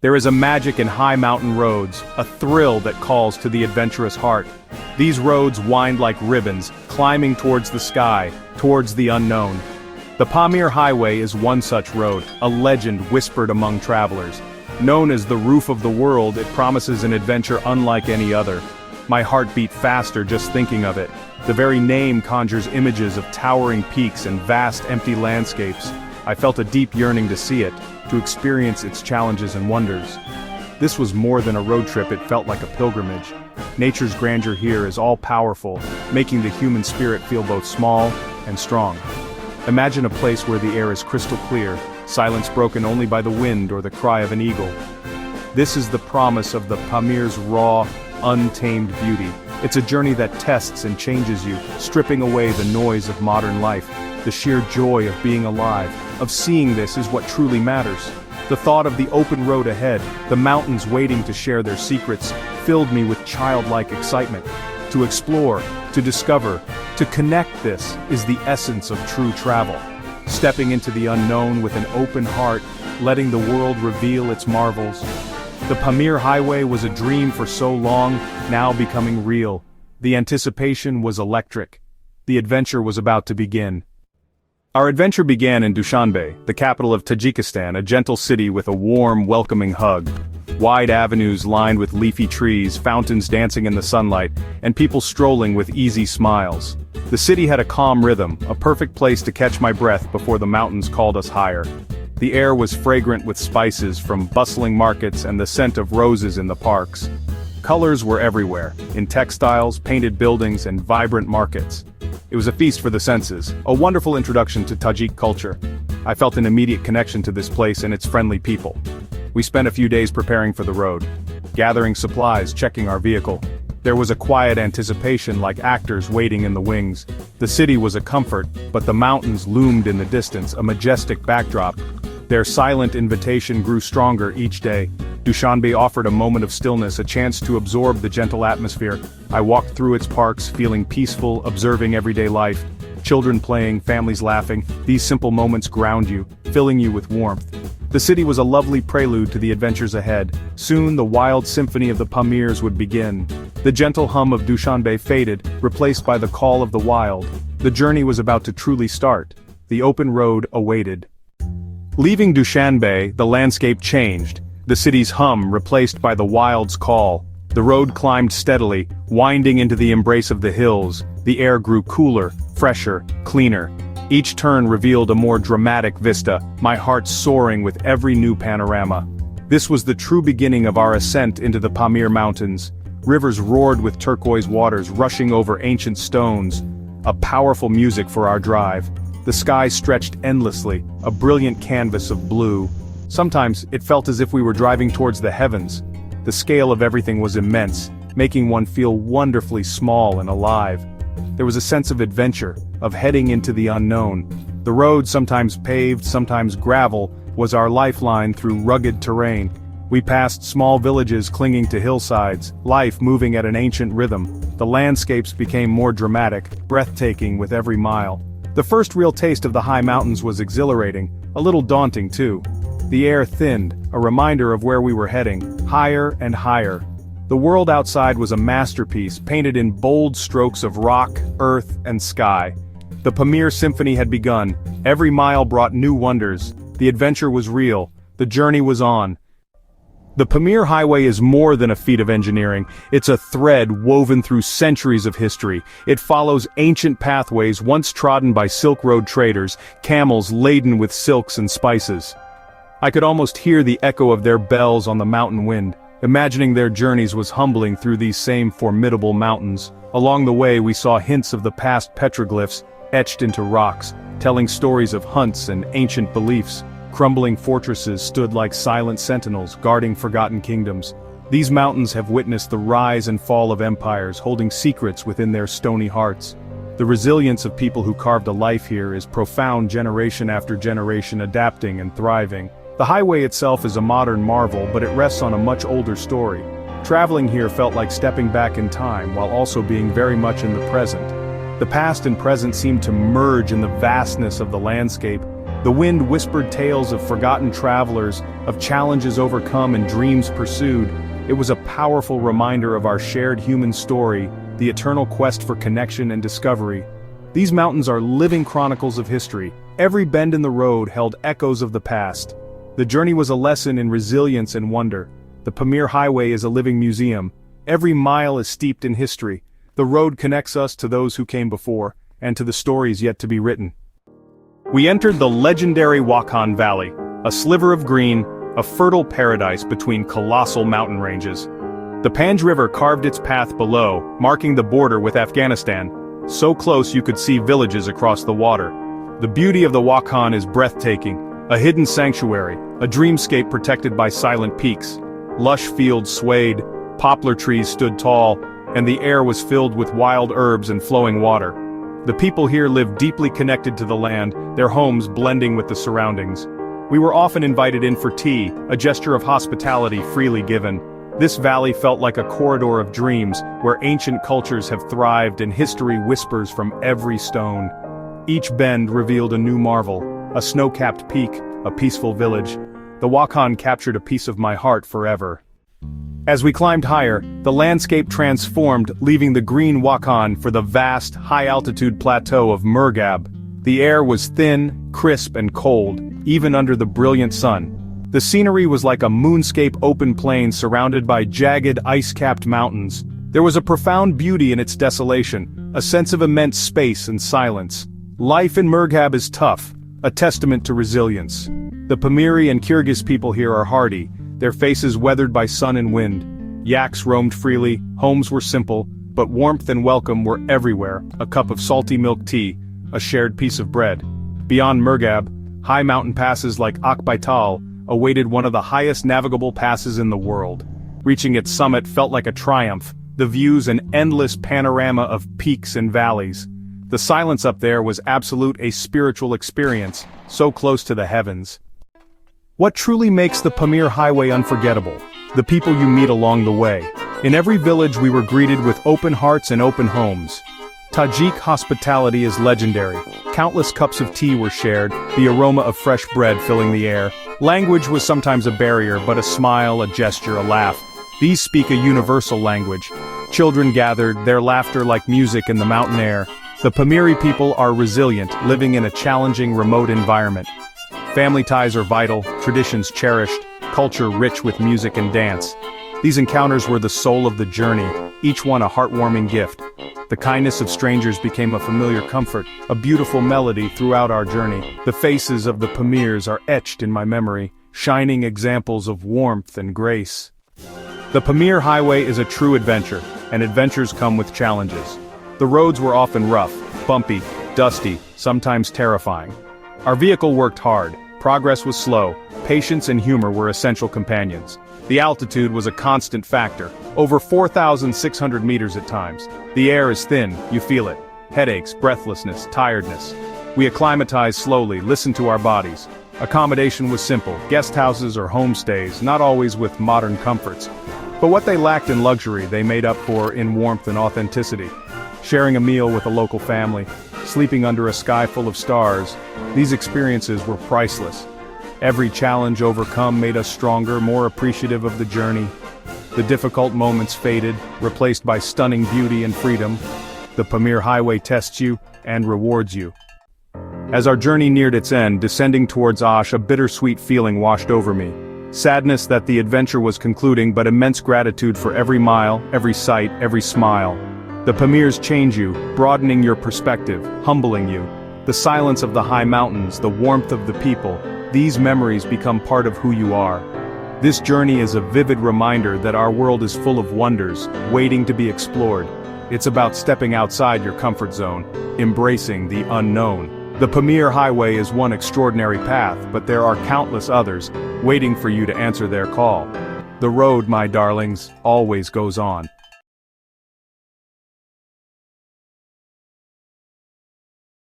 There is a magic in high mountain roads, a thrill that calls to the adventurous heart. These roads wind like ribbons, climbing towards the sky, towards the unknown. The Pamir Highway is one such road, a legend whispered among travelers. Known as the roof of the world, it promises an adventure unlike any other. My heart beat faster just thinking of it. The very name conjures images of towering peaks and vast empty landscapes. I felt a deep yearning to see it, to experience its challenges and wonders. This was more than a road trip, it felt like a pilgrimage. Nature's grandeur here is all-powerful, making the human spirit feel both small and strong. Imagine a place where the air is crystal clear, silence broken only by the wind or the cry of an eagle. This is the promise of the Pamir's raw, untamed beauty. It's a journey that tests and changes you, stripping away the noise of modern life. The sheer joy of being alive, of seeing this is what truly matters. The thought of the open road ahead, the mountains waiting to share their secrets, filled me with childlike excitement. To explore, to discover, to connect, this is the essence of true travel. Stepping into the unknown with an open heart, letting the world reveal its marvels. The Pamir Highway was a dream for so long, now becoming real. The anticipation was electric. The adventure was about to begin. Our adventure began in Dushanbe, the capital of Tajikistan, a gentle city with a warm, welcoming hug. Wide avenues lined with leafy trees, fountains dancing in the sunlight, and people strolling with easy smiles. The city had a calm rhythm, a perfect place to catch my breath before the mountains called us higher. The air was fragrant with spices from bustling markets and the scent of roses in the parks. Colors were everywhere, in textiles, painted buildings, and vibrant markets. It was a feast for the senses, a wonderful introduction to Tajik culture. I felt an immediate connection to this place and its friendly people. We spent a few days preparing for the road, gathering supplies, checking our vehicle. There was a quiet anticipation like actors waiting in the wings. The city was a comfort, but the mountains loomed in the distance, a majestic backdrop. Their silent invitation grew stronger each day. Dushanbe offered a moment of stillness, a chance to absorb the gentle atmosphere. I walked through its parks, feeling peaceful, observing everyday life. Children playing, families laughing, these simple moments ground you, filling you with warmth. The city was a lovely prelude to the adventures ahead. Soon the wild symphony of the Pamirs would begin. The gentle hum of Dushanbe faded, replaced by the call of the wild. The journey was about to truly start. The open road awaited. Leaving Dushanbe, the landscape changed. The city's hum replaced by the wild's call. The road climbed steadily, winding into the embrace of the hills. The air grew cooler, fresher, cleaner. Each turn revealed a more dramatic vista, my heart soaring with every new panorama. This was the true beginning of our ascent into the Pamir Mountains. Rivers roared with turquoise waters rushing over ancient stones. A powerful music for our drive. The sky stretched endlessly, a brilliant canvas of blue. Sometimes, it felt as if we were driving towards the heavens. The scale of everything was immense, making one feel wonderfully small and alive. There was a sense of adventure, of heading into the unknown. The road, sometimes paved, sometimes gravel, was our lifeline through rugged terrain. We passed small villages clinging to hillsides, life moving at an ancient rhythm. The landscapes became more dramatic, breathtaking with every mile. The first real taste of the high mountains was exhilarating, a little daunting too. The air thinned, a reminder of where we were heading, higher and higher. The world outside was a masterpiece, painted in bold strokes of rock, earth, and sky. The Pamir Symphony had begun. Every mile brought new wonders. The adventure was real. The journey was on. The Pamir Highway is more than a feat of engineering. It's a thread woven through centuries of history. It follows ancient pathways once trodden by Silk Road traders, camels laden with silks and spices. I could almost hear the echo of their bells on the mountain wind. Imagining their journeys was humbling through these same formidable mountains. Along the way we saw hints of the past petroglyphs, etched into rocks, telling stories of hunts and ancient beliefs. Crumbling fortresses stood like silent sentinels, guarding forgotten kingdoms. These mountains have witnessed the rise and fall of empires, holding secrets within their stony hearts. The resilience of people who carved a life here is profound, generation after generation adapting and thriving. The highway itself is a modern marvel, but it rests on a much older story. Traveling here felt like stepping back in time, while also being very much in the present. The past and present seemed to merge in the vastness of the landscape. The wind whispered tales of forgotten travelers, of challenges overcome and dreams pursued. It was a powerful reminder of our shared human story, the eternal quest for connection and discovery. These mountains are living chronicles of history. Every bend in the road held echoes of the past. The journey was a lesson in resilience and wonder. The Pamir Highway is a living museum. Every mile is steeped in history. The road connects us to those who came before, and to the stories yet to be written. We entered the legendary Wakhan Valley, a sliver of green, a fertile paradise between colossal mountain ranges. The Panj River carved its path below, marking the border with Afghanistan. So close you could see villages across the water. The beauty of the Wakhan is breathtaking, a hidden sanctuary, a dreamscape protected by silent peaks. Lush fields swayed, poplar trees stood tall, and the air was filled with wild herbs and flowing water. The people here lived deeply connected to the land, their homes blending with the surroundings. We were often invited in for tea, a gesture of hospitality freely given. This valley felt like a corridor of dreams, where ancient cultures have thrived and history whispers from every stone. Each bend revealed a new marvel, a snow-capped peak, a peaceful village. The Wakhan captured a piece of my heart forever. As we climbed higher, the landscape transformed, leaving the green Wakhan for the vast, high-altitude plateau of Murghab. The air was thin, crisp and cold, even under the brilliant sun. The scenery was like a moonscape open plain surrounded by jagged, ice-capped mountains. There was a profound beauty in its desolation, a sense of immense space and silence. Life in Murghab is tough, a testament to resilience. The Pamiri and Kyrgyz people here are hardy, their faces weathered by sun and wind. Yaks roamed freely, homes were simple, but warmth and welcome were everywhere. A cup of salty milk tea, a shared piece of bread. Beyond Murghab, high mountain passes like Akbaital awaited one of the highest navigable passes in the world. Reaching its summit felt like a triumph, the views an endless panorama of peaks and valleys. The silence up there was absolute, a spiritual experience, so close to the heavens. What truly makes the Pamir Highway unforgettable? The people you meet along the way. In every village we were greeted with open hearts and open homes. Tajik hospitality is legendary. Countless cups of tea were shared, the aroma of fresh bread filling the air. Language was sometimes a barrier, but a smile, a gesture, a laugh. These speak a universal language. Children gathered, their laughter like music in the mountain air. The Pamiri people are resilient, living in a challenging, remote environment. Family ties are vital, traditions cherished, culture rich with music and dance. These encounters were the soul of the journey, each one a heartwarming gift. The kindness of strangers became a familiar comfort, a beautiful melody throughout our journey. The faces of the Pamirs are etched in my memory, shining examples of warmth and grace. The Pamir Highway is a true adventure, and adventures come with challenges. The roads were often rough, bumpy, dusty, sometimes terrifying. Our vehicle worked hard, progress was slow, patience and humor were essential companions. The altitude was a constant factor, over 4,600 meters at times. The air is thin, you feel it. Headaches, breathlessness, tiredness. We acclimatized slowly, listened to our bodies. Accommodation was simple, guest houses or homestays, not always with modern comforts. But what they lacked in luxury, they made up for in warmth and authenticity. Sharing a meal with a local family, sleeping under a sky full of stars, these experiences were priceless. Every challenge overcome made us stronger, more appreciative of the journey. The difficult moments faded, replaced by stunning beauty and freedom. The Pamir Highway tests you and rewards you. As our journey neared its end, descending towards Osh, a bittersweet feeling washed over me. Sadness that the adventure was concluding, but immense gratitude for every mile, every sight, every smile. The Pamirs change you, broadening your perspective, humbling you. The silence of the high mountains, the warmth of the people, these memories become part of who you are. This journey is a vivid reminder that our world is full of wonders, waiting to be explored. It's about stepping outside your comfort zone, embracing the unknown. The Pamir Highway is one extraordinary path, but there are countless others, waiting for you to answer their call. The road, my darlings, always goes on.